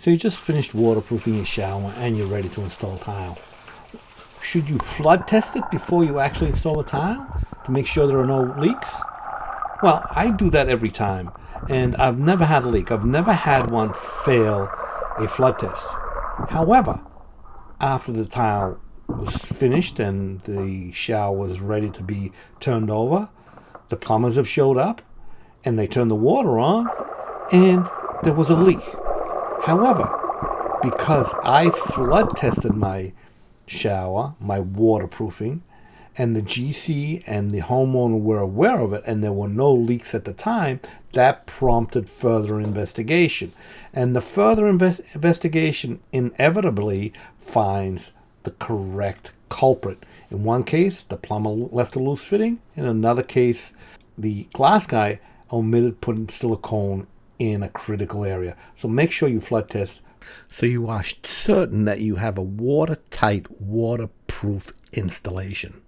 So you just finished waterproofing your shower and you're ready to install tile. Should you flood test it before you actually install the tile to make sure there are no leaks? Well, I do that every time, and I've never had a leak. I've never had one fail a flood test. However, after the tile was finished and the shower was ready to be turned over, the plumbers have showed up and they turned the water on and there was a leak. However, because I flood tested my shower, my waterproofing, and the GC and the homeowner were aware of it and there were no leaks at the time, that prompted further investigation. And the further investigation inevitably finds the correct culprit. In one case, the plumber left a loose fitting. In another case, the glass guy omitted putting silicone in a critical area. So make sure you flood test so you are certain that you have a watertight, waterproof installation.